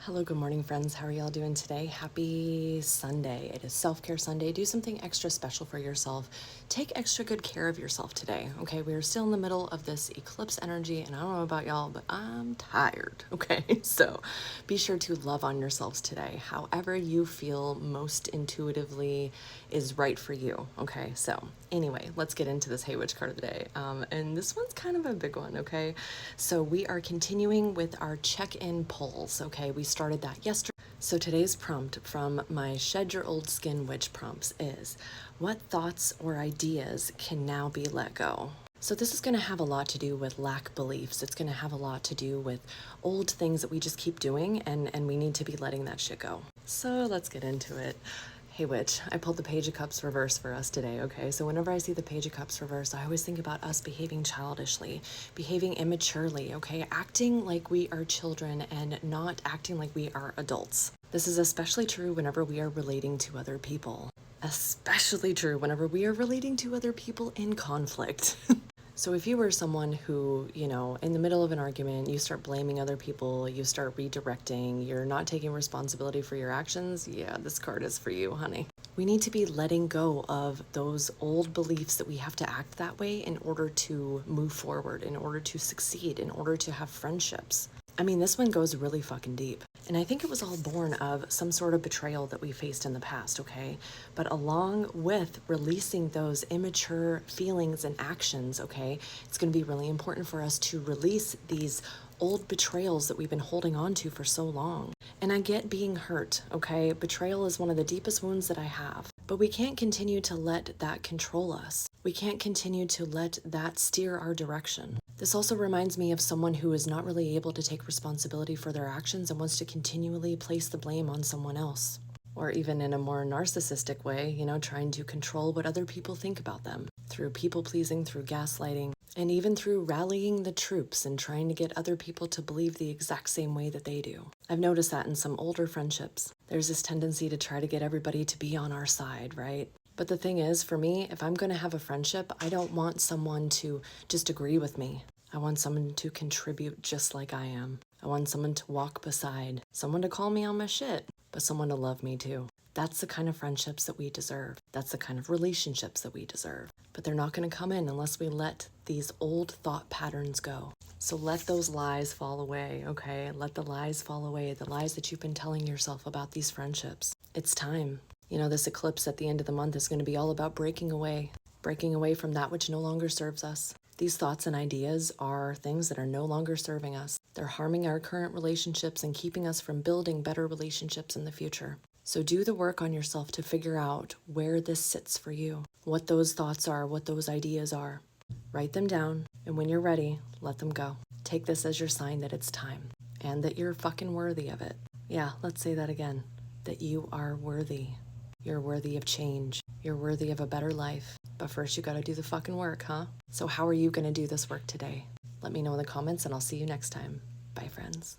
Hello, good morning, friends. How are y'all doing today? Happy Sunday. It is Self-Care Sunday. Do something extra special for yourself. Take extra good care of yourself today, okay? We are still in the middle of this eclipse energy, and I don't know about y'all, but I'm tired, okay? So be sure to love on yourselves today. However you feel most intuitively is right for you, okay? So anyway, let's get into this Hey Witch card of the day. And this one's kind of a big one, okay? So we are continuing with our check-in polls, okay? We started that yesterday. So today's prompt from my Shed Your Old Skin Witch prompts is, what thoughts or ideas can now be let go? So this is going to have a lot to do with lack beliefs. It's going to have a lot to do with old things that we just keep doing, and we need to be letting that shit go. So let's get into it. Hey Witch, I pulled the Page of Cups reverse for us today, okay? So whenever I see the Page of Cups reverse, I always think about us behaving childishly, behaving immaturely, okay? Acting like we are children and not acting like we are adults. This is especially true whenever we are relating to other people. Especially true whenever we are relating to other people in conflict. So if you were someone who, in the middle of an argument, you start blaming other people, you start redirecting, you're not taking responsibility for your actions, yeah, this card is for you, honey. We need to be letting go of those old beliefs that we have to act that way in order to move forward, in order to succeed, in order to have friendships. I mean, this one goes really fucking deep. And I think it was all born of some sort of betrayal that we faced in the past, okay? But along with releasing those immature feelings and actions, okay, it's going to be really important for us to release these old betrayals that we've been holding on to for so long. And I get being hurt, okay? Betrayal is one of the deepest wounds that I have. But we can't continue to let that control us. We can't continue to let that steer our direction. This also reminds me of someone who is not really able to take responsibility for their actions and wants to continually place the blame on someone else. Or even in a more narcissistic way, trying to control what other people think about them. Through people-pleasing, through gaslighting, and even through rallying the troops and trying to get other people to believe the exact same way that they do. I've noticed that in some older friendships. There's this tendency to try to get everybody to be on our side, right? But the thing is, for me, if I'm going to have a friendship, I don't want someone to just agree with me. I want someone to contribute just like I am. I want someone to walk beside, someone to call me on my shit, but someone to love me too. That's the kind of friendships that we deserve. That's the kind of relationships that we deserve. But they're not going to come in unless we let these old thought patterns go. So let those lies fall away, okay? Let the lies fall away, the lies that you've been telling yourself about these friendships. It's time. This eclipse at the end of the month is going to be all about breaking away from that which no longer serves us. These thoughts and ideas are things that are no longer serving us. They're harming our current relationships and keeping us from building better relationships in the future. So do the work on yourself to figure out where this sits for you, what those thoughts are, what those ideas are. Write them down, and when you're ready, let them go. Take this as your sign that it's time, and that you're fucking worthy of it. Yeah, let's say that again, that you are worthy. You're worthy of change. You're worthy of a better life. But first you gotta do the fucking work, huh? So how are you gonna do this work today? Let me know in the comments, and I'll see you next time. Bye, friends.